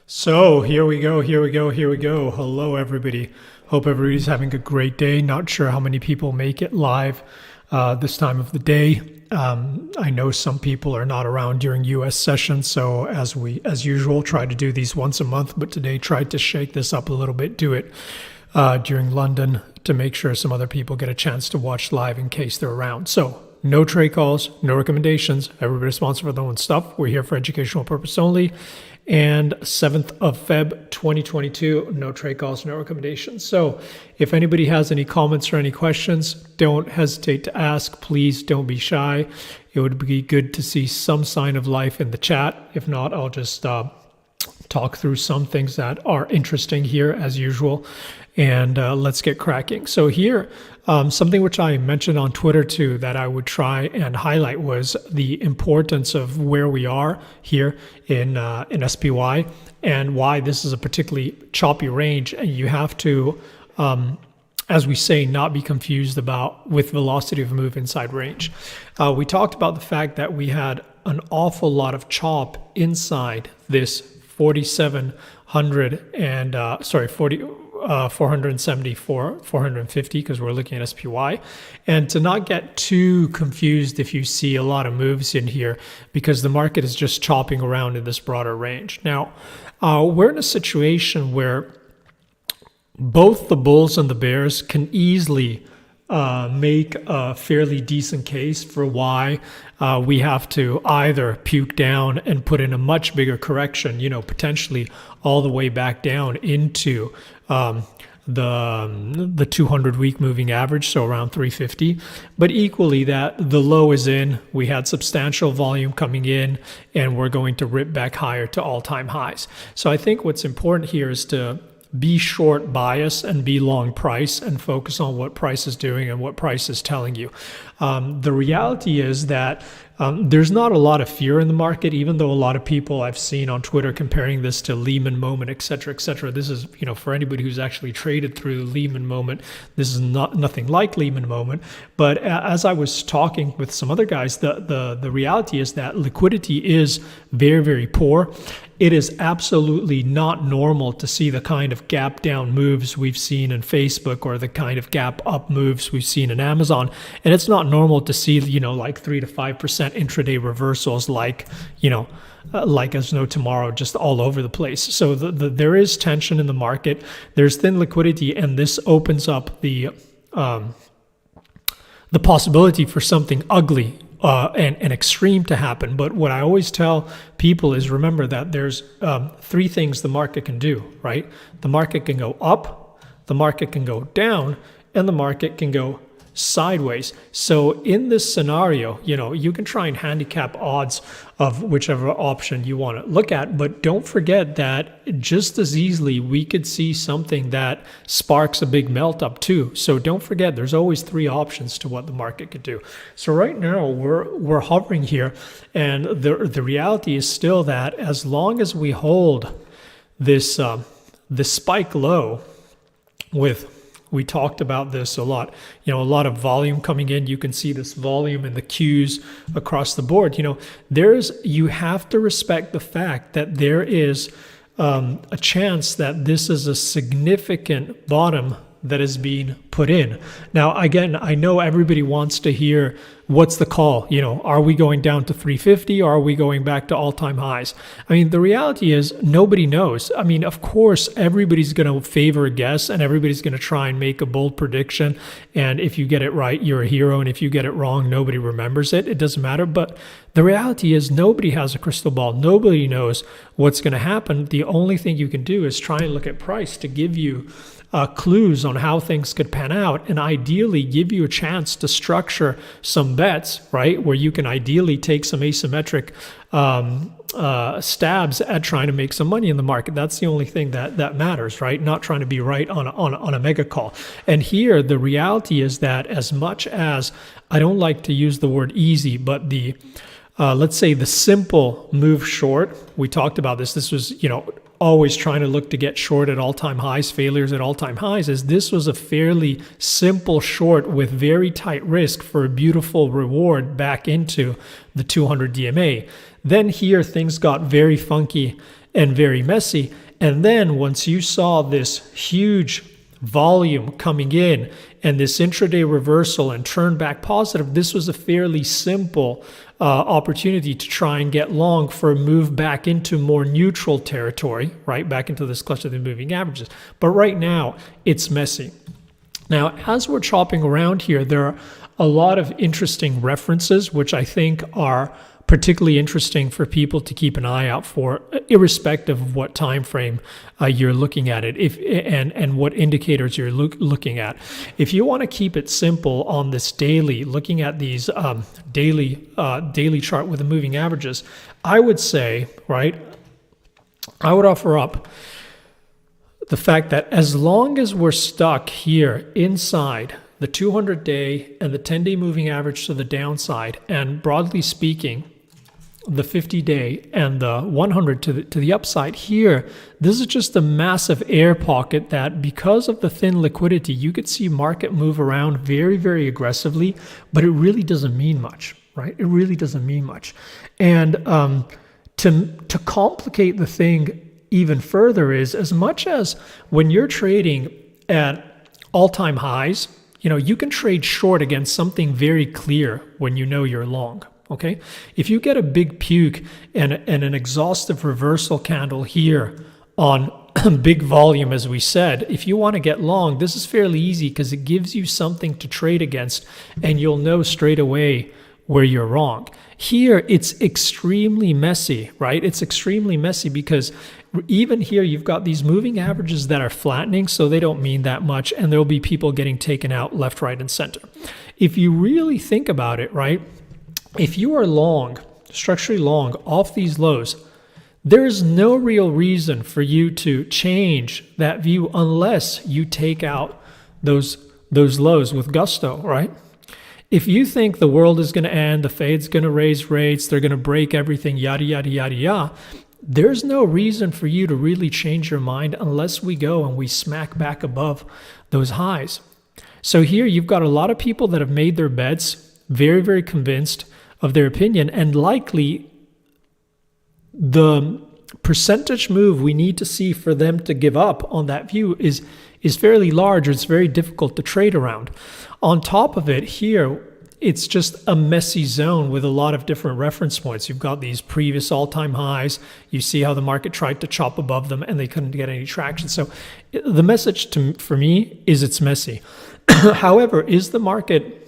So here we go. Hello, everybody. Hope everybody's having a great day. Not sure how many people make it live this time of the day. I know some people are not around during US sessions, so as usual, try to do these once a month, but today tried to shake this up a little bit, do it during London to make sure some other people get a chance to watch live in case they're around. So no trade calls, no recommendations. Everybody's responsible for their own stuff. We're here for educational purpose only. And 7th of Feb 2022, no trade calls, no recommendations. So if anybody has any comments or any questions, don't hesitate to ask. Please don't be shy. It would be good to see some sign of life in the chat. If not, I'll just talk through some things that are interesting here as usual. And let's get cracking. So here, something which I mentioned on Twitter too that I would try and highlight was the importance of where we are here in SPY and why this is a particularly choppy range. And you have to, as we say, not be confused with velocity of move inside range. We talked about the fact that we had an awful lot of chop inside this 4,700 and 474, 450, because we're looking at SPY. And to not get too confused if you see a lot of moves in here, because the market is just chopping around in this broader range. Now, we're in a situation where both the bulls and the bears can easily make a fairly decent case for why we have to either puke down and put in a much bigger correction, potentially all the way back down into the 200-week moving average, so around 350. But equally that the low is in, we had substantial volume coming in, and we're going to rip back higher to all-time highs. So I think what's important here is to be short bias and be long price and focus on what price is doing and what price is telling you. The reality is that there's not a lot of fear in the market, even though a lot of people I've seen on Twitter comparing this to Lehman moment, et cetera, et cetera. This is, for anybody who's actually traded through Lehman moment, this is nothing like Lehman moment. But as I was talking with some other guys, the reality is that liquidity is very, very poor. It is absolutely not normal to see the kind of gap down moves we've seen in Facebook or the kind of gap up moves we've seen in Amazon. And it's not normal to see, like 3 to 5% intraday reversals like as no tomorrow, just all over the place. So there is tension in the market. There's thin liquidity, and this opens up the possibility for something ugly and extreme to happen. But what I always tell people is remember that there's three things the market can do, right? The market can go up, the market can go down, and the market can go sideways. So in this scenario, you can try and handicap odds of whichever option you want to look at, but don't forget that just as easily we could see something that sparks a big melt up too. So don't forget there's always three options to what the market could do. So right now we're hovering here, and the reality is still that as long as we hold this spike low with, we talked about this a lot, a lot of volume coming in. You can see this volume in the Qs across the board. You have to respect the fact that there is a chance that this is a significant bottom that is being put in. Now, again, I know everybody wants to hear what's the call. Are we going down to 350 or are we going back to all-time highs? I mean, the reality is nobody knows. I mean, of course, everybody's going to favor a guess and everybody's going to try and make a bold prediction. And if you get it right, you're a hero. And if you get it wrong, nobody remembers it. It doesn't matter. But the reality is nobody has a crystal ball. Nobody knows what's going to happen. The only thing you can do is try and look at price to give you clues on how things could pan out, and ideally give you a chance to structure some bets, right, where you can ideally take some asymmetric stabs at trying to make some money in the market. That's the only thing that matters, right? Not trying to be right on a mega call. And here, the reality is that as much as I don't like to use the word easy, but let's say the simple move short, we talked about this. This was, always trying to look to get short at all-time highs, failures at all-time highs, is this was a fairly simple short with very tight risk for a beautiful reward back into the 200 DMA. Then here things got very funky and very messy. And then once you saw this huge volume coming in and this intraday reversal and turn back positive, this was a fairly simple opportunity to try and get long for a move back into more neutral territory, right? Back into this cluster of the moving averages. But right now, it's messy. Now, as we're chopping around here, there are a lot of interesting references, which I think are particularly interesting for people to keep an eye out for, irrespective of what time frame you're looking at it, and what indicators you're looking at. If you want to keep it simple on this daily, looking at these daily chart with the moving averages, I would say, right, I would offer up the fact that as long as we're stuck here inside the 200-day and the 10-day moving average to the downside, and broadly speaking, the 50-day and the 100 to the upside here, this is just a massive air pocket that, because of the thin liquidity, you could see market move around very, very aggressively, but it really doesn't mean much, right? It really doesn't mean much. And to complicate the thing even further is, as much as when you're trading at all-time highs, you can trade short against something very clear when you know you're long. Okay, if you get a big puke and an exhaustive reversal candle here on big volume, as we said, if you want to get long, this is fairly easy because it gives you something to trade against, and you'll know straight away where you're wrong. Here, it's extremely messy, right? It's extremely messy because even here, you've got these moving averages that are flattening, so they don't mean that much, and there'll be people getting taken out left, right, and center. If you really think about it, right, if you are long, structurally long off these lows, there is no real reason for you to change that view unless you take out those lows with gusto, right? If you think the world is going to end, the Fed's going to raise rates, they're going to break everything, yada, yada, yada, yada, there's no reason for you to really change your mind unless we go and we smack back above those highs. So here you've got a lot of people that have made their bets, very, very convinced of their opinion, and likely the percentage move we need to see for them to give up on that view is fairly large, or it's very difficult to trade around. On top of it, here, it's just a messy zone with a lot of different reference points. You've got these previous all-time highs. You see how the market tried to chop above them and they couldn't get any traction. So the message for me is it's messy. However, is the market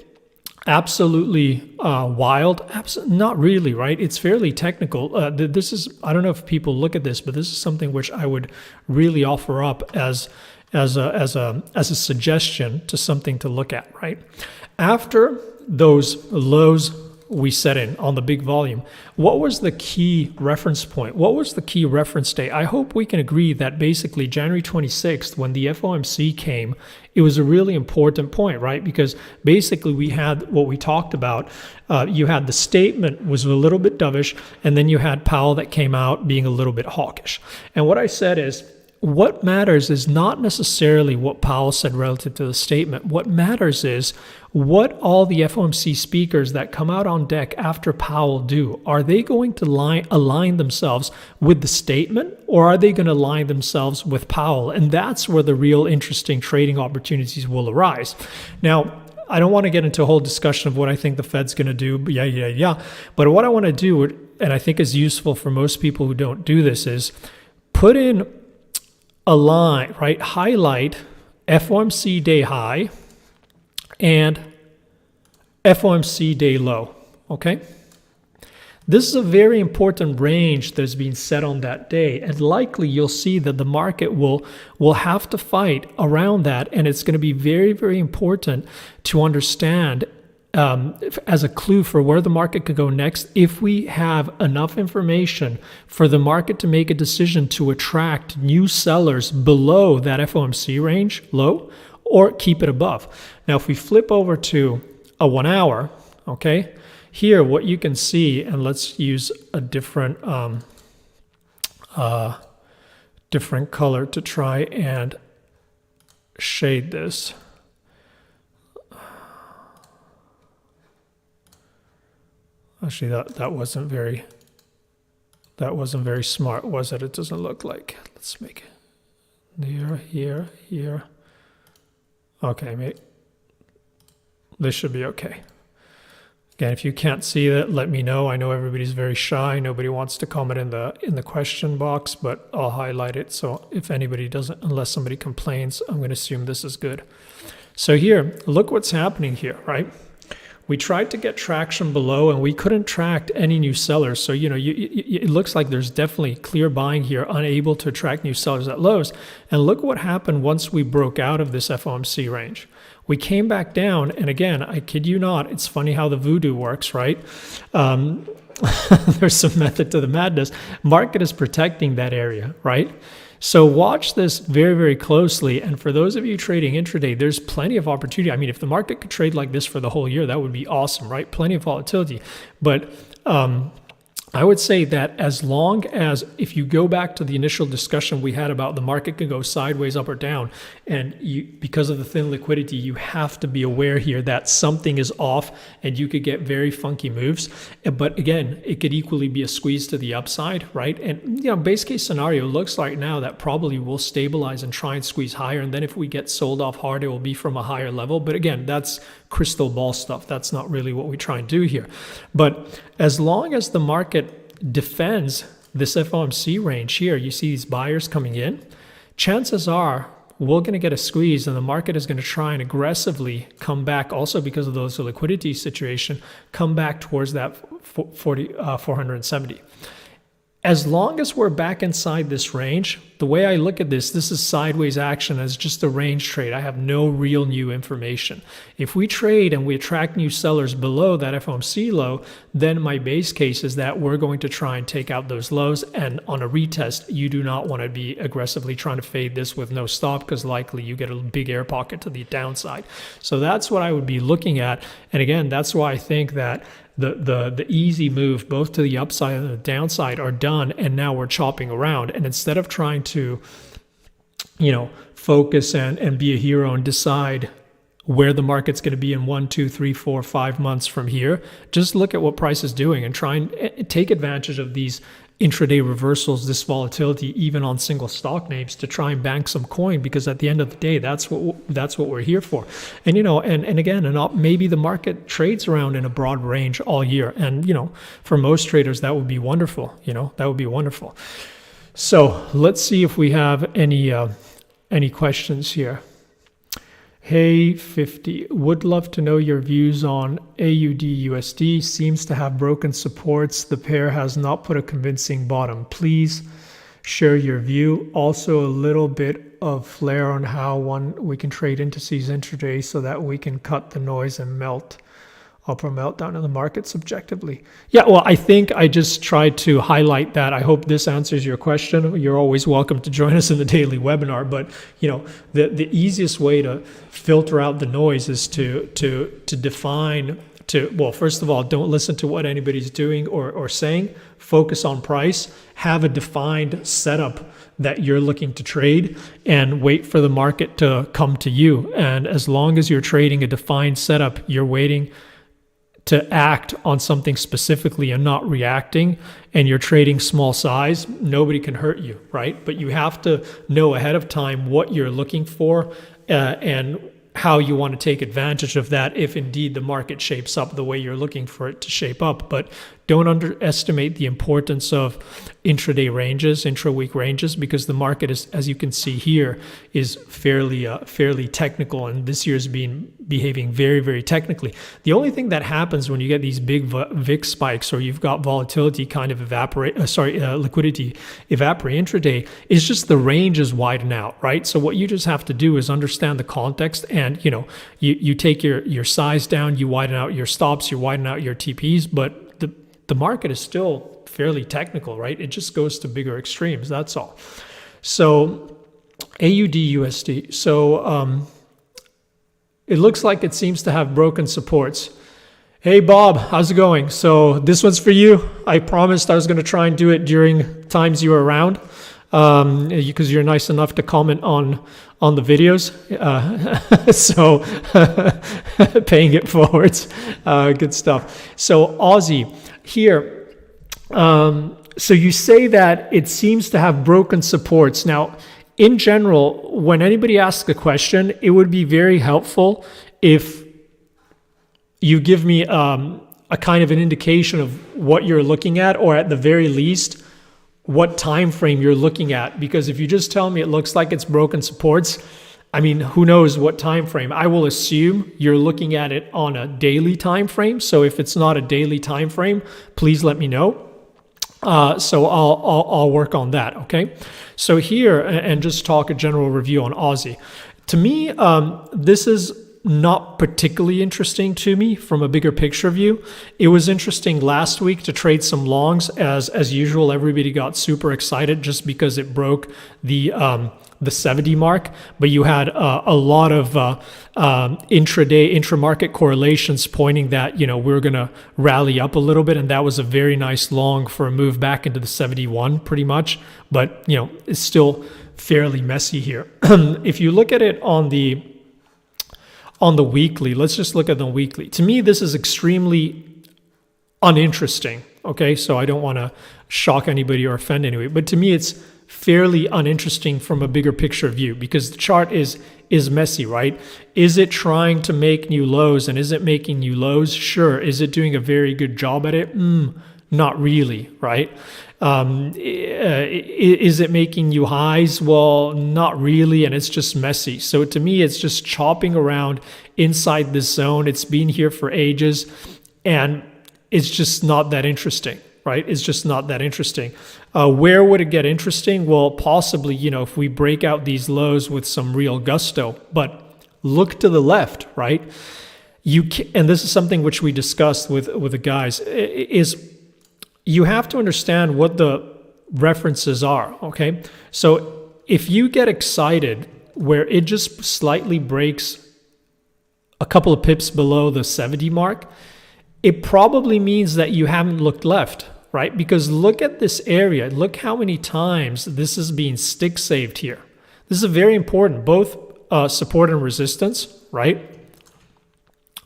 absolutely wild? Not really, right? It's fairly technical. This is, I don't know if people look at this, but this is something which I would really offer up as a suggestion to something to look at, right? After those lows we set in on the big volume, what was the key reference point? What was the key reference day? I hope we can agree that basically January 26th, when the FOMC came, it was a really important point, right? Because basically we had what we talked about. You had the statement was a little bit dovish, and then you had Powell that came out being a little bit hawkish. And what I said is, what matters is not necessarily what Powell said relative to the statement. What matters is what all the FOMC speakers that come out on deck after Powell do. Are they going to align themselves with the statement, or are they going to align themselves with Powell? And that's where the real interesting trading opportunities will arise. Now, I don't want to get into a whole discussion of what I think the Fed's going to do. But what I want to do, and I think is useful for most people who don't do this, is put in a line, right? Highlight FOMC day high and FOMC day low, okay? This is a very important range that's been set on that day, and likely you'll see that the market will have to fight around that, and it's going to be very, very important to understand as a clue for where the market could go next, if we have enough information for the market to make a decision to attract new sellers below that FOMC range low, or keep it above. Now, if we flip over to a 1 hour, okay, here what you can see, and let's use a different color to try and shade this. Actually, that wasn't very That wasn't very smart, was it? It doesn't look like. Let's make it here. Okay, mate. This should be okay. Again, if you can't see that, let me know. I know everybody's very shy. Nobody wants to comment in the question box, but I'll highlight it. So if anybody doesn't, unless somebody complains, I'm going to assume this is good. So here, look what's happening here, right? We tried to get traction below and we couldn't attract any new sellers. So, it looks like there's definitely clear buying here, unable to attract new sellers at lows. And look what happened once we broke out of this FOMC range. We came back down, and again, I kid you not, it's funny how the voodoo works, right? There's some method to the madness. Market is protecting that area, right? So watch this very, very closely. And for those of you trading intraday, there's plenty of opportunity. I mean, if the market could trade like this for the whole year, that would be awesome, right? Plenty of volatility. But I would say that as long as, if you go back to the initial discussion we had about the market could go sideways, up or down, and because of the thin liquidity, you have to be aware here that something is off and you could get very funky moves. But again, it could equally be a squeeze to the upside, right? And base case scenario looks like now that probably will stabilize and try and squeeze higher. And then if we get sold off hard, it will be from a higher level. But again, that's crystal ball stuff. That's not really what we try and do here. But as long as the market defends this FOMC range here, you see these buyers coming in, chances are we're going to get a squeeze and the market is going to try and aggressively come back, also because of those liquidity situation, come back towards that 470. As long as we're back inside this range, the way I look at this is sideways action as just a range trade. I have no real new information. If we trade and we attract new sellers below that FOMC low, then my base case is that we're going to try and take out those lows. And on a retest, you do not want to be aggressively trying to fade this with no stop, because likely you get a big air pocket to the downside. So that's what I would be looking at. And again, that's why I think that the easy move both to the upside and the downside are done, and now we're chopping around. And instead of trying to focus and be a hero and decide where the market's going to be in 1, 2, 3, 4, 5 months from here, just look at what price is doing and try and take advantage of these intraday reversals, this volatility, even on single stock names, to try and bank some coin, because at the end of the day, that's what we're here for. And and again, maybe the market trades around in a broad range all year, and for most traders that would be wonderful. That would be wonderful. So let's see if we have any questions here. Hey 50, would love to know your views on AUDUSD. Seems to have broken supports. The pair has not put a convincing bottom. Please share your view. Also a little bit of flair on how we can trade indices intraday so that we can cut the noise and melt up or meltdown in the market subjectively. Yeah, well, I think I just tried to highlight that. I hope this answers your question. You're always welcome to join us in the daily webinar, but the easiest way to filter out the noise is to define, well, first of all, don't listen to what anybody's doing or saying. Focus on price. Have a defined setup that you're looking to trade, and wait for the market to come to you. And as long as you're trading a defined setup, you're waiting to act on something specifically and not reacting, and you're trading small size, nobody can hurt you, right? But you have to know ahead of time what you're looking for and how you want to take advantage of that if indeed the market shapes up the way you're looking for it to shape up. But don't underestimate the importance of intraday ranges, intra-week ranges, because the market is, as you can see here, is fairly technical, and this year's been behaving very, very technically. The only thing that happens when you get these big VIX spikes, or you've got volatility kind of liquidity evaporate intraday, is just the ranges widen out, right? So what you just have to do is understand the context, and you take your size down, you widen out your stops, you widen out your TPs, but the market is still fairly technical, right? It just goes to bigger extremes, that's all. So AUDUSD. So it looks like it seems to have broken supports. Hey Bob, how's it going? So this one's for you. I promised I was going to try and do it during times you were around, because you're nice enough to comment on the videos. So paying it forwards. Good stuff. So Aussie here. So you say that it seems to have broken supports. Now, in general, when anybody asks a question, it would be very helpful if you give me a kind of an indication of what you're looking at, or at the very least, what time frame you're looking at. Because if you just tell me it looks like it's broken supports, I mean, who knows what time frame? I will assume you're looking at it on a daily time frame. So if it's not a daily time frame, please let me know. So I'll work on that. Okay. So here, and just talk a general review on Aussie. To me, this is not particularly interesting to me from a bigger picture view. It was interesting last week to trade some longs. As usual, everybody got super excited just because it broke the 70 mark, but you had a lot of intraday, intramarket correlations pointing that, we're going to rally up a little bit, and that was a very nice long for a move back into the 71 pretty much, but it's still fairly messy here. If you look at it on the weekly, let's just look at the weekly. To me, this is extremely uninteresting. Okay, so I don't want to shock anybody or offend anybody, but to me, it's fairly uninteresting from a bigger picture view, because the chart is messy, right? Is it trying to make new lows, and is it making new lows? Sure. Is it doing a very good job at it? Not really, right? Is it making new highs? Well, not really, and it's just messy. So to me, it's just chopping around inside this zone. It's been here for ages, and it's just not that interesting, right? It's just not that interesting. Where would it get interesting? Well, possibly, if we break out these lows with some real gusto. But look to the left, right? And this is something which we discussed with the guys, is you have to understand what the references are, okay? So if you get excited where it just slightly breaks a couple of pips below the 70 mark, it probably means that you haven't looked left, right? Because look at this area. Look how many times this is being stick saved here. This is very important, both support and resistance, right?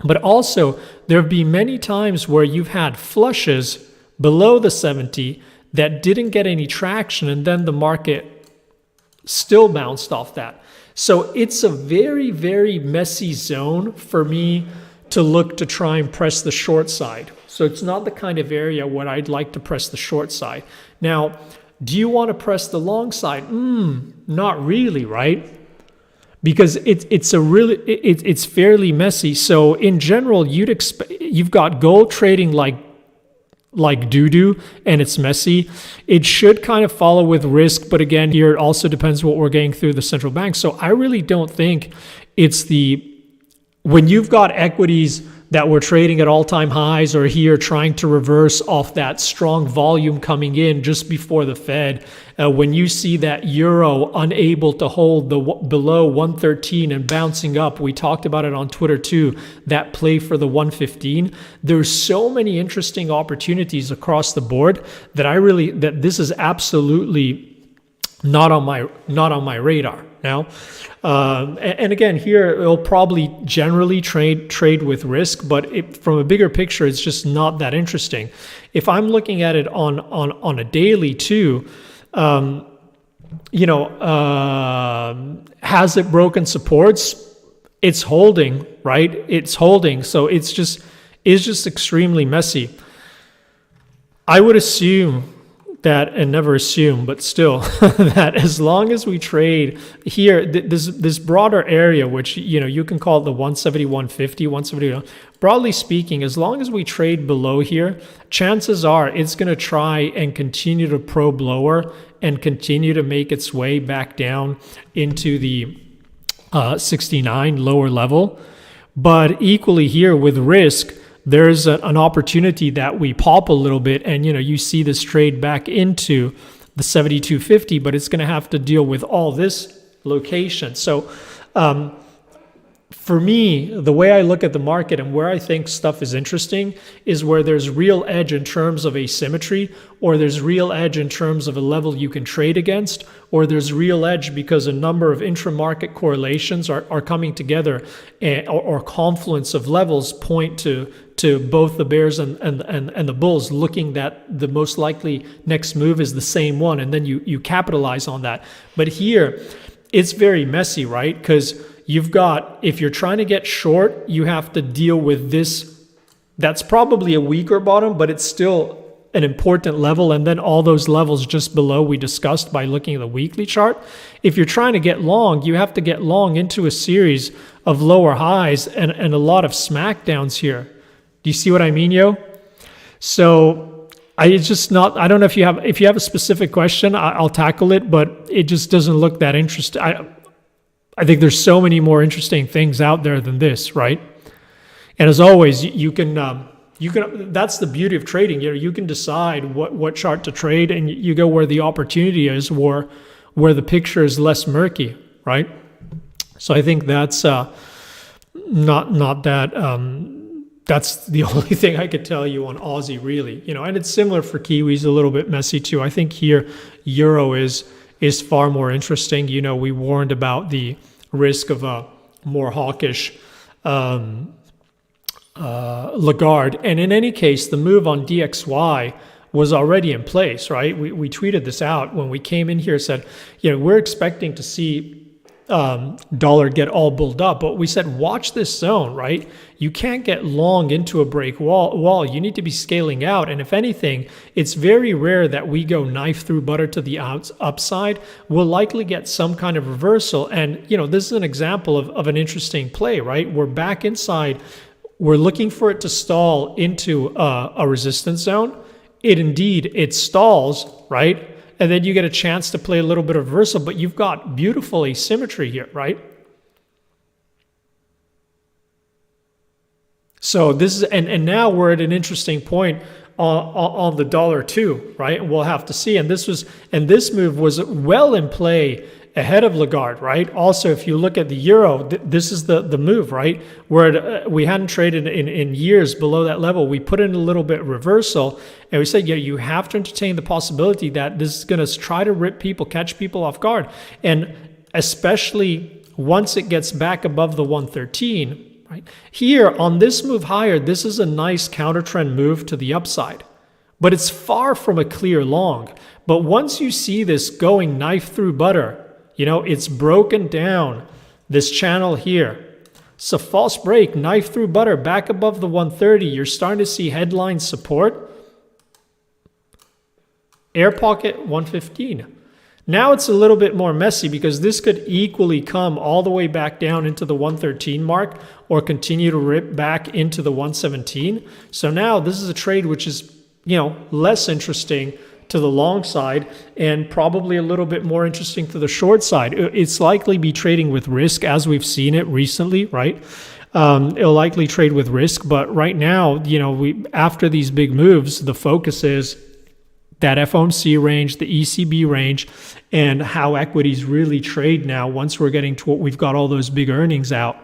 But also, there have been many times where you've had flushes below the 70 that didn't get any traction, and then the market still bounced off that. So it's a very, very messy zone for me to look to try and press the short side. So it's not the kind of area where I'd like to press the short side. Now, do you want to press the long side? Not really, right? Because it's fairly messy. So in general, you've got gold trading like doo-doo, and it's messy. It should kind of follow with risk, but again, here it also depends what we're getting through the central bank. So I really don't think it's when you've got equities that were trading at all-time highs or here trying to reverse off that strong volume coming in just before the Fed, when you see that euro unable to hold below 113 and bouncing up, we talked about it on Twitter too, that play for the 115, there's so many interesting opportunities across the board that this is absolutely not on my radar now. And again, here it'll probably generally trade with risk, but from a bigger picture, it's just not that interesting. If I'm looking at it on a daily too, has it broken supports? It's holding, right? It's holding, so it's just extremely messy. I would assume that, and never assume, but still, that as long as we trade here, this broader area, which, you can call it the 170, 150, 170, broadly speaking, as long as we trade below here, chances are it's going to try and continue to probe lower and continue to make its way back down into the 69 lower level. But equally here with risk, there's an opportunity that we pop a little bit, and you see this trade back into the 72.50, but it's going to have to deal with all this location. So for me, the way I look at the market and where I think stuff is interesting is where there's real edge in terms of asymmetry, or there's real edge in terms of a level you can trade against, or there's real edge because a number of intra-market correlations are coming together, or confluence of levels point to both the bears and the bulls looking that the most likely next move is the same one, and then you capitalize on that. But here, it's very messy, right? Because you've got, if you're trying to get short, you have to deal with this. That's probably a weaker bottom, but it's still an important level. And then all those levels just below we discussed by looking at the weekly chart. If you're trying to get long, you have to get long into a series of lower highs and a lot of smackdowns here. Do you see what I mean, yo? So I don't know if you have a specific question, I'll tackle it, but it just doesn't look that interesting. I think there's so many more interesting things out there than this, right? And as always, you can that's the beauty of trading. You can decide what chart to trade, and you go where the opportunity is, or where the picture is less murky, right? So I think that's not that. That's the only thing I could tell you on Aussie, really. And it's similar for Kiwis, a little bit messy too. I think here Euro is far more interesting. We warned about the risk of a more hawkish Lagarde. And in any case, the move on DXY was already in place, right? We tweeted this out when we came in here, said, we're expecting to see dollar get all bulled up, but we said, watch this zone, right? You can't get long into a break wall. You need to be scaling out. And if anything, it's very rare that we go knife through butter to the upside. We'll likely get some kind of reversal. And, this is an example of an interesting play, right? We're back inside. We're looking for it to stall into a resistance zone. It stalls, right? And then you get a chance to play a little bit of reversal, but you've got beautiful asymmetry here, right? So this is, and now we're at an interesting point on the dollar too, right? We'll have to see. And this move was well in play ahead of Lagarde, right? Also, if you look at the euro, this is the move, right? Where we hadn't traded in years below that level. We put in a little bit of reversal, and we said, you have to entertain the possibility that this is going to try to catch people off guard. And especially once it gets back above the 113, right? Here, on this move higher, this is a nice counter trend move to the upside. But it's far from a clear long. But once you see this going knife through butter, it's broken down this channel here. It's a false break, knife through butter, back above the 130. You're starting to see headline support. Air pocket 115. Now it's a little bit more messy because this could equally come all the way back down into the 113 mark or continue to rip back into the 117. So now this is a trade which is, less interesting to the long side and probably a little bit more interesting to the short side. It's likely be trading with risk as we've seen it recently, right? It'll likely trade with risk, but right now, after these big moves, the focus is that FOMC range, the ECB range, and how equities really trade now once we're getting to what we've got all those big earnings out,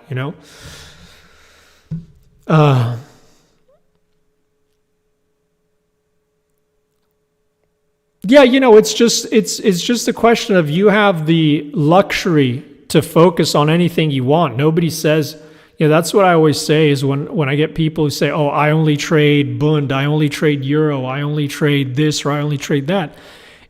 Yeah, it's just a question of you have the luxury to focus on anything you want. Nobody says, that's what I always say is when I get people who say, oh, I only trade Bund, I only trade Euro, I only trade this, or I only trade that.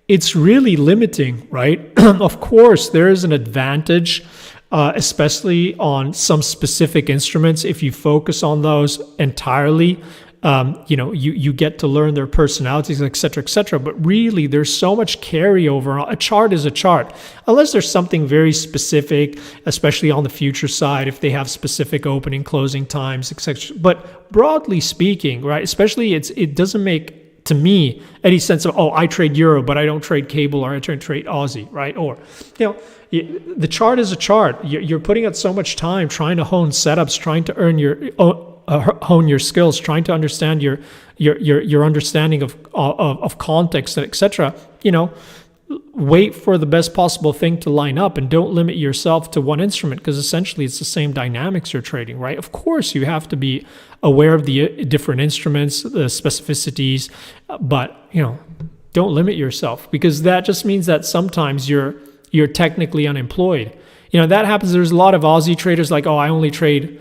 It's really limiting, right? Of course, there is an advantage, especially on some specific instruments. If you focus on those entirely, you get to learn their personalities, et cetera, but really there's so much carryover. A chart is a chart, unless there's something very specific, especially on the future side, if they have specific opening, closing times, etc. But broadly speaking, right, especially it doesn't make, to me, any sense of, I trade Euro, but I don't trade cable, or I trade Aussie, right? Or, the chart is a chart. You're putting out so much time trying to hone setups, trying to hone your skills, trying to understand your understanding of context, etc. wait for the best possible thing to line up and don't limit yourself to one instrument, because essentially it's the same dynamics you're trading, right? Of course, you have to be aware of the different instruments, the specificities, but don't limit yourself, because that just means that sometimes you're technically unemployed. That happens. There's a lot of Aussie traders like, oh, I only trade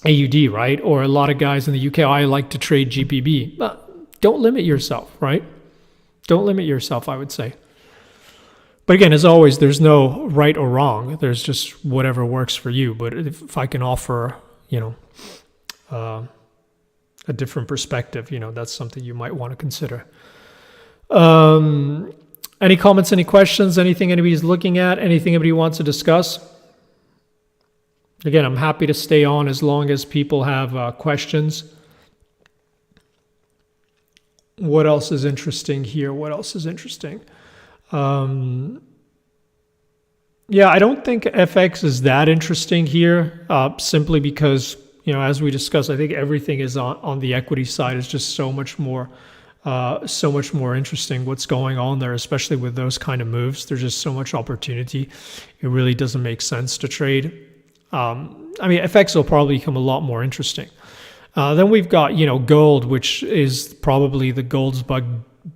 AUD, right? Or a lot of guys in the UK, oh, I like to trade GPB. But don't limit yourself, right? Don't limit yourself, I would say. But again, as always, there's no right or wrong. There's just whatever works for you. But if I can offer, a different perspective, that's something you might want to consider. Any comments, any questions, anything anybody's looking at, anything anybody wants to discuss? Again, I'm happy to stay on as long as people have questions. What else is interesting here? What else is interesting? Yeah, I don't think FX is that interesting here, simply because, as we discussed, I think everything is on the equity side is just so much more interesting what's going on there, especially with those kind of moves. There's just so much opportunity. It really doesn't make sense to trade. FX will probably become a lot more interesting. Then we've got, gold, which is probably the gold's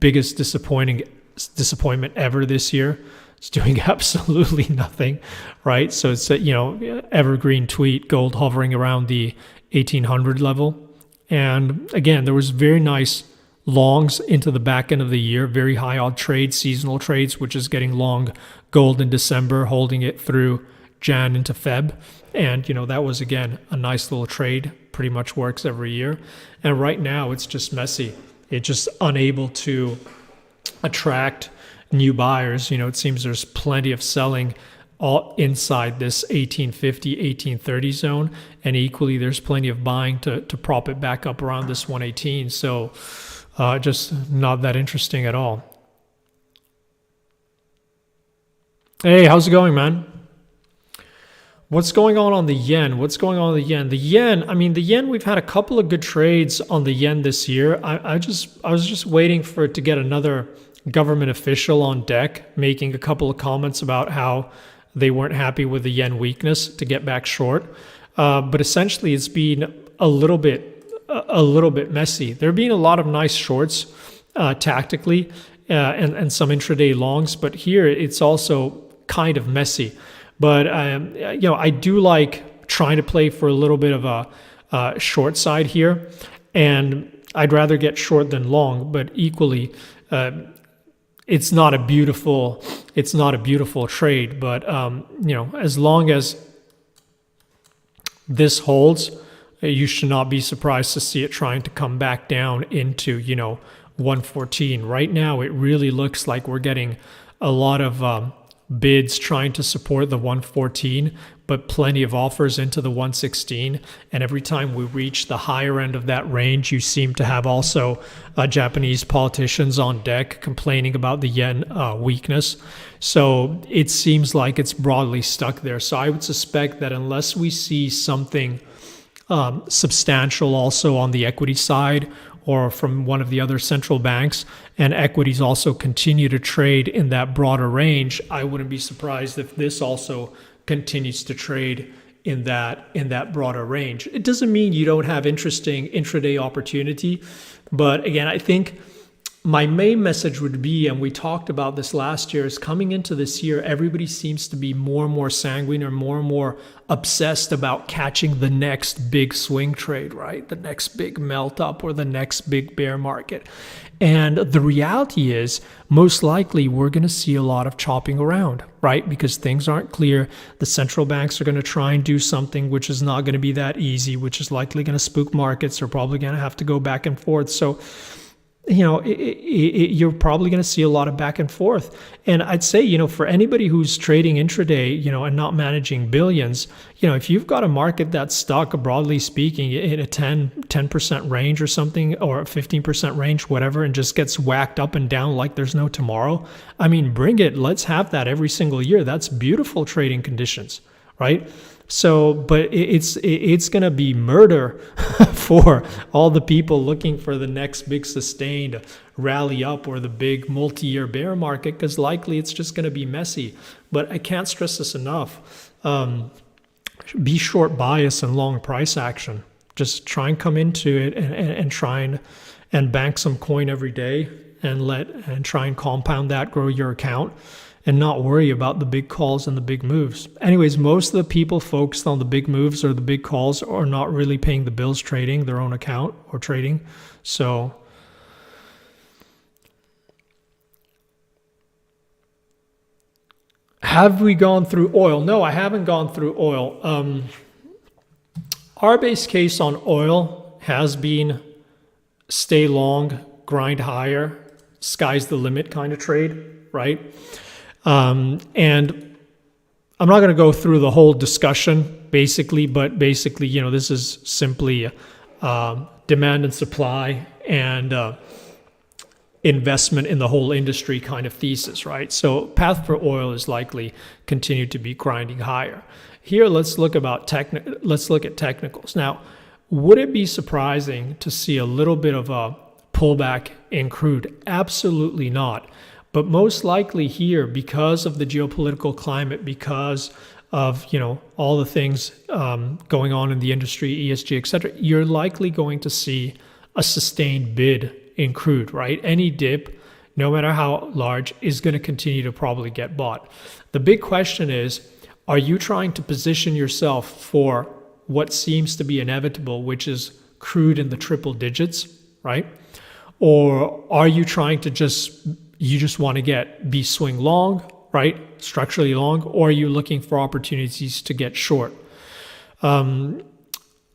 biggest disappointment ever this year. It's doing absolutely nothing, right? So it's evergreen tweet, gold hovering around the 1800 level. And again, there was very nice longs into the back end of the year, very high odd trades, seasonal trades, which is getting long gold in December, holding it through Jan into Feb. And, that was, again, a nice little trade, pretty much works every year. And right now it's just messy. It's just unable to attract new buyers. It seems there's plenty of selling all inside this 1850, 1830 zone. And equally, there's plenty of buying to prop it back up around this 118. So just not that interesting at all. Hey, how's it going, man? What's going on the yen? The yen, we've had a couple of good trades on the yen this year. I was just waiting for it to get another government official on deck, making a couple of comments about how they weren't happy with the yen weakness to get back short. But essentially, it's been a little bit messy. There have been a lot of nice shorts tactically and some intraday longs, but here it's also kind of messy. But I do like trying to play for a little bit of a short side here, and I'd rather get short than long. But equally, it's not a beautiful trade. But as long as this holds, you should not be surprised to see it trying to come back down into 114. Right now, it really looks like we're getting a lot of bids trying to support the 114, but plenty of offers into the 116. And every time we reach the higher end of that range, you seem to have also Japanese politicians on deck complaining about the yen weakness. So it seems like it's broadly stuck there. So I would suspect that unless we see something substantial also on the equity side or from one of the other central banks, and equities also continue to trade in that broader range, I wouldn't be surprised if this also continues to trade in that broader range. It doesn't mean you don't have interesting intraday opportunity, but again, I think my main message would be, and we talked about this last year, is coming into this year, everybody seems to be more and more sanguine or more obsessed about catching the next big swing trade, right? The next big melt up or the next big bear market. And the reality is, most likely, we're going to see a lot of chopping around, right? Because things aren't clear. The central banks are going to try and do something which is not going to be that easy, which is likely going to spook markets. They're probably going to have to go back and forth. So you're probably going to see a lot of back and forth. And I'd say, for anybody who's trading intraday, and not managing billions, if you've got a market that's stuck, broadly speaking, in a 10% range or something, or a 15% range, whatever, and just gets whacked up and down like there's no tomorrow, bring it. Let's have that every single year. That's beautiful trading conditions, right? So, but it's going to be murder for all the people looking for the next big sustained rally up or the big multi-year bear market, because likely it's just going to be messy. But I can't stress this enough. Be short bias and long price action. Just try and come into it and try and bank some coin every day and try and compound that, grow your account, and not worry about the big calls and the big moves. Anyways, most of the people focused on the big moves or the big calls are not really paying the bills trading their own account or trading. So have we gone through oil? No, I haven't gone through oil. Our base case on oil has been stay long, grind higher, sky's the limit kind of trade, right? And I'm not going to go through the whole discussion basically, but basically, this is simply demand and supply and investment in the whole industry kind of thesis, right? So path for oil is likely continue to be grinding higher. Here, let's look at technicals. Now, would it be surprising to see a little bit of a pullback in crude? Absolutely not. But most likely here, because of the geopolitical climate, because of all the things going on in the industry, ESG, etc., you're likely going to see a sustained bid in crude, right? Any dip, no matter how large, is going to continue to probably get bought. The big question is, are you trying to position yourself for what seems to be inevitable, which is crude in the triple digits, right? Or are you trying to just want to be swing long, right? Structurally long, or are you looking for opportunities to get short? I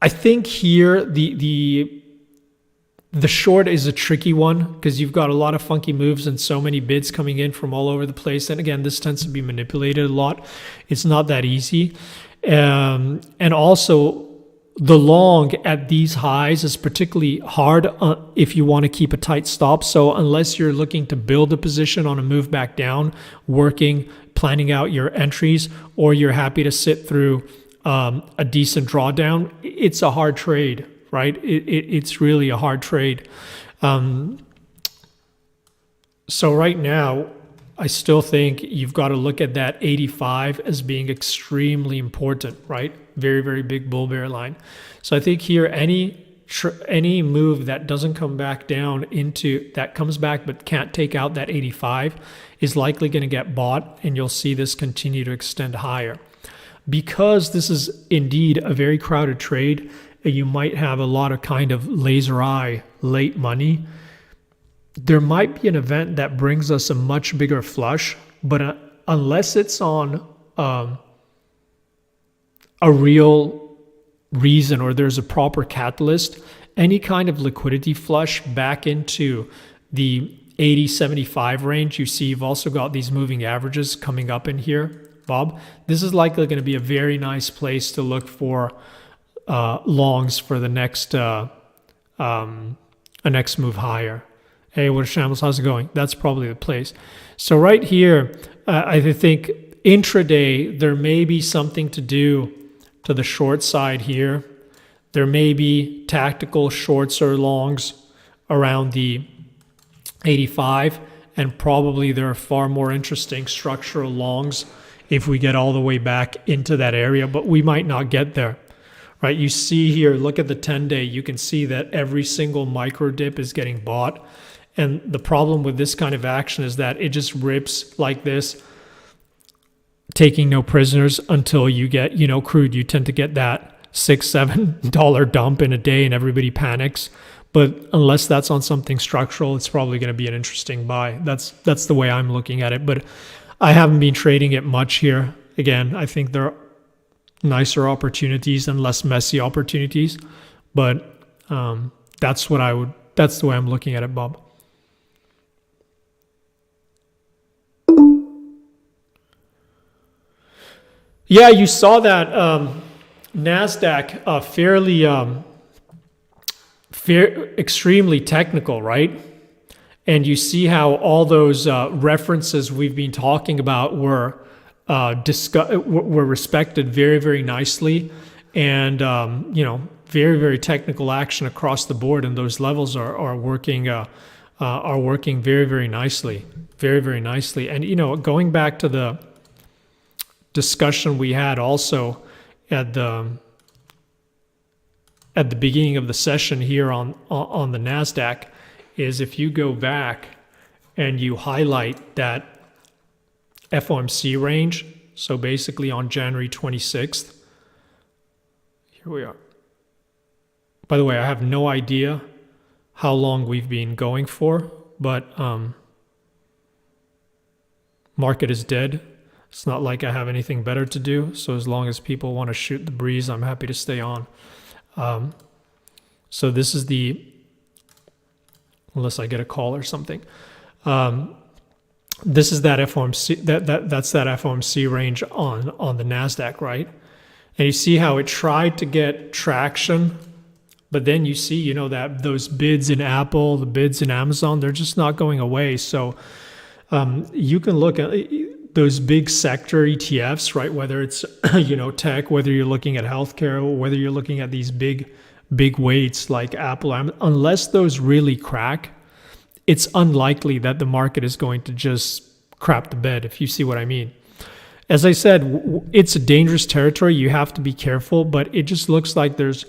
think here the short is a tricky one because you've got a lot of funky moves and so many bids coming in from all over the place. And again, this tends to be manipulated a lot. It's not that easy. And also, the long at these highs is particularly hard if you want to keep a tight stop. So unless you're looking to build a position on a move back down, planning out your entries, or you're happy to sit through a decent drawdown, it's a hard trade, right? It's really a hard trade. So right now, I still think you've got to look at that 85 as being extremely important, right? Very, very big bull bear line. So I think here any move that doesn't come back down that comes back but can't take out that 85 is likely going to get bought, and you'll see this continue to extend higher. Because this is indeed a very crowded trade, you might have a lot of kind of laser eye late money. There might be an event that brings us a much bigger flush, but unless it's on a real reason or there's a proper catalyst, any kind of liquidity flush back into the 80-75 range. You see you've also got these moving averages coming up in here, Bob. This is likely going to be a very nice place to look for longs for the next move higher. Hey, what shambles? How's it going? That's probably the place. So right here, I think intraday, there may be something to do to the short side here. There may be tactical shorts or longs around the 85, and probably there are far more interesting structural longs if we get all the way back into that area, but we might not get there. Right? You see here, look at the 10-day, you can see that every single micro dip is getting bought. And the problem with this kind of action is that it just rips like this, taking no prisoners until you get, crude. You tend to get that $6-7 dump in a day and everybody panics. But unless that's on something structural, it's probably going to be an interesting buy. That's the way I'm looking at it. But I haven't been trading it much here. Again, I think there are nicer opportunities and less messy opportunities. But that's the way I'm looking at it, Bob. Yeah, you saw that NASDAQ extremely technical, right? And you see how all those references we've been talking about were were respected very, very nicely, and very, very technical action across the board, and those levels are working very, very nicely, very, very nicely. And going back to the discussion we had also at the beginning of the session here on the NASDAQ, is if you go back and you highlight that FOMC range, so basically on January 26th, here we are. By the way, I have no idea how long we've been going for, but market is dead. It's not like I have anything better to do, so as long as people want to shoot the breeze, I'm happy to stay on. So this is unless I get a call or something. This is that FOMC, that's that FOMC range on the NASDAQ, right? And you see how it tried to get traction, but then you see, that those bids in Apple, the bids in Amazon, they're just not going away. So you can look at those big sector ETFs, right? Whether it's, tech, whether you're looking at healthcare, or whether you're looking at these big weights like Apple, unless those really crack, it's unlikely that the market is going to just crap the bed, if you see what I mean. As I said, it's a dangerous territory. You have to be careful, but it just looks like there's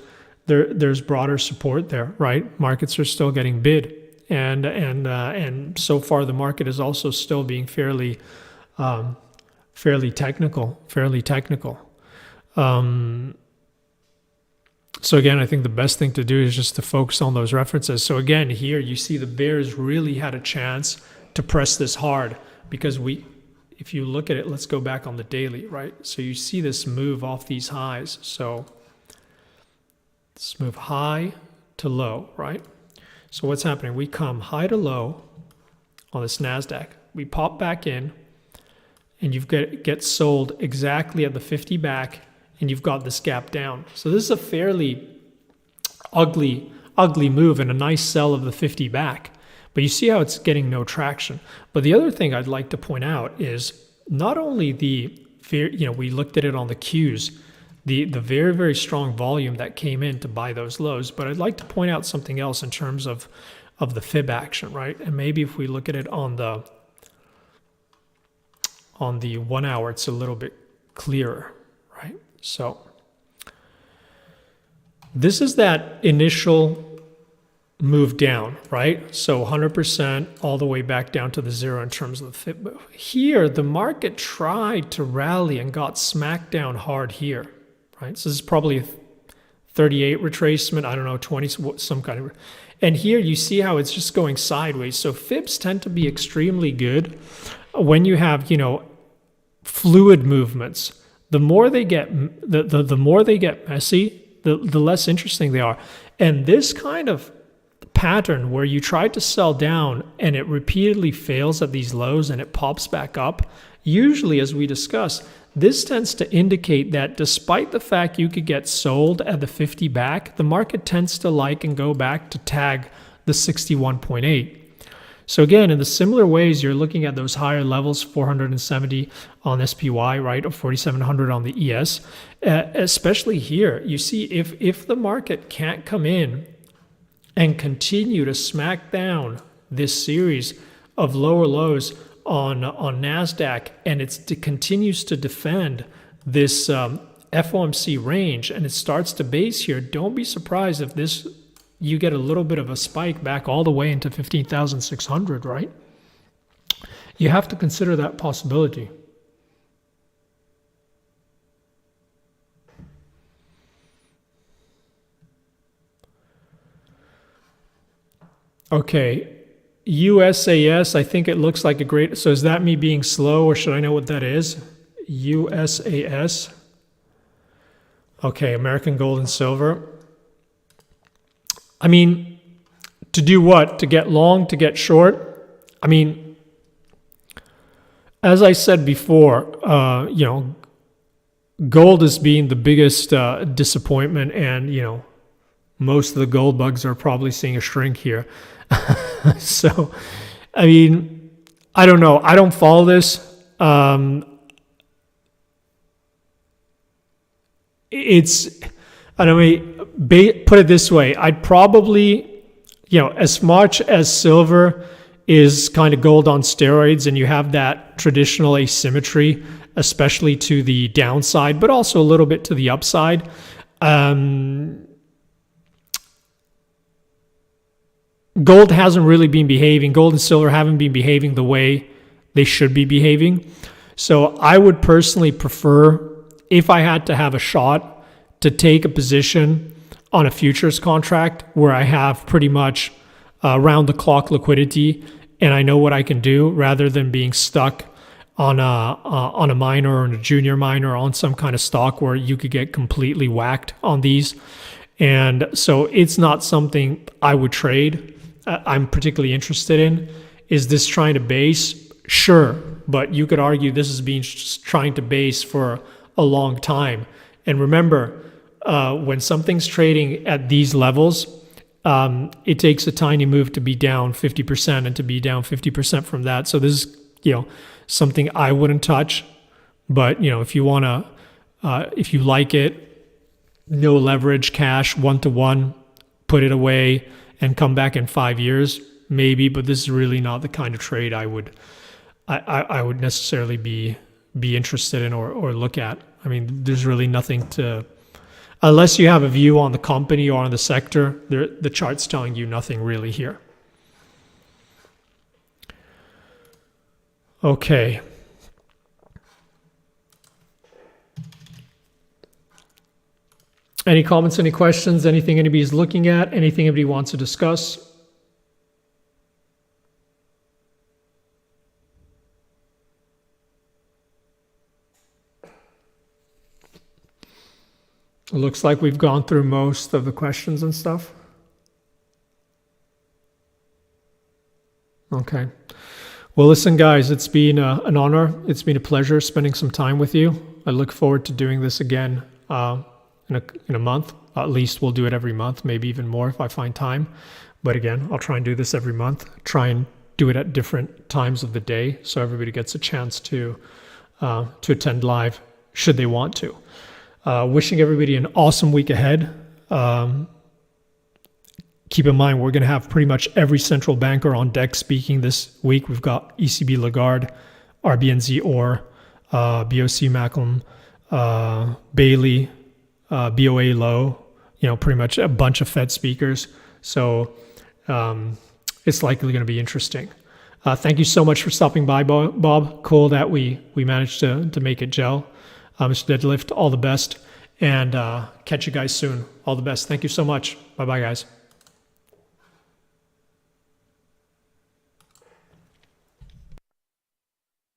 broader support there, right? Markets are still getting bid, and so far the market is also still being fairly technical. So again, I think the best thing to do is just to focus on those references. So again, here you see the bears really had a chance to press this hard, because if you look at it, let's go back on the daily, right? So you see this move off these highs. So let's move high to low, right? So what's happening? We come high to low on this NASDAQ. We pop back in, and you get sold exactly at the 50 back, and you've got this gap down. So this is a fairly ugly move and a nice sell of the 50 back. But you see how it's getting no traction. But the other thing I'd like to point out is not only we looked at it on the Qs, the very, very strong volume that came in to buy those lows, but I'd like to point out something else in terms of the fib action, right? And maybe if we look at it on the 1 hour, it's a little bit clearer, right? So this is that initial move down, right? So 100% all the way back down to the zero in terms of the fib move. Here, the market tried to rally and got smacked down hard here, right? So this is probably a 38 retracement, I don't know, 20, some kind of, and here you see how it's just going sideways. So fibs tend to be extremely good when you have, fluid movements. The more they get, the more they get messy, the less interesting they are. And this kind of pattern where you try to sell down and it repeatedly fails at these lows and it pops back up, usually, as we discuss, this tends to indicate that despite the fact you could get sold at the 50 back, the market tends to like and go back to tag the 61.8. So again, in the similar ways, you're looking at those higher levels, 470 on SPY, right, or 4,700 on the ES. Especially here, you see if the market can't come in and continue to smack down this series of lower lows on NASDAQ, and it continues to defend this FOMC range, and it starts to base here, don't be surprised if you get a little bit of a spike back all the way into 15,600, right? You have to consider that possibility. Okay, USAS, I think it looks like a great, so is that me being slow, or should I know what that is? USAS. Okay, American Gold and Silver. I mean, to do what? To get long, to get short? I mean, as I said before, gold is being the biggest disappointment, and, most of the gold bugs are probably seeing a shrink here. So, I mean, I don't know. I don't follow this. it's, I don't mean, put it this way, I'd probably, as much as silver is kind of gold on steroids and you have that traditional asymmetry, especially to the downside, but also a little bit to the upside. Gold hasn't really been behaving. Gold and silver haven't been behaving the way they should be behaving. So I would personally prefer, if I had to have a shot, to take a position on a futures contract where I have pretty much round the clock liquidity and I know what I can do, rather than being stuck on a minor or a junior minor, on some kind of stock where you could get completely whacked on these. And so it's not something I would trade. I'm particularly interested in. Is this trying to base? Sure, but you could argue this has been trying to base for a long time. And remember, when something's trading at these levels, it takes a tiny move to be down 50% and to be down 50% from that. So this is, something I wouldn't touch. But, if you want to, if you like it, no leverage, cash, 1-to-1, put it away and come back in 5 years, maybe. But this is really not the kind of trade I would necessarily be interested in or look at. I mean, there's really nothing to, unless you have a view on the company or on the sector, the chart's telling you nothing really here. Okay. Any comments, any questions, anything anybody's looking at, anything anybody wants to discuss? It looks like we've gone through most of the questions and stuff. Okay. Well, listen, guys, it's been an honor. It's been a pleasure spending some time with you. I look forward to doing this again in a month. At least we'll do it every month, maybe even more if I find time. But again, I'll try and do this every month. Try and do it at different times of the day so everybody gets a chance to attend live should they want to. Wishing everybody an awesome week ahead. Keep in mind, we're going to have pretty much every central banker on deck speaking this week. We've got ECB Lagarde, RBNZ Orr, BOC Macklem, Bailey, BOA Low, pretty much a bunch of Fed speakers. So it's likely going to be interesting. Thank you so much for stopping by, Bob. Cool that we managed to make it gel. Mr. Deadlift, all the best, and catch you guys soon. All the best. Thank you so much. Bye-bye, guys.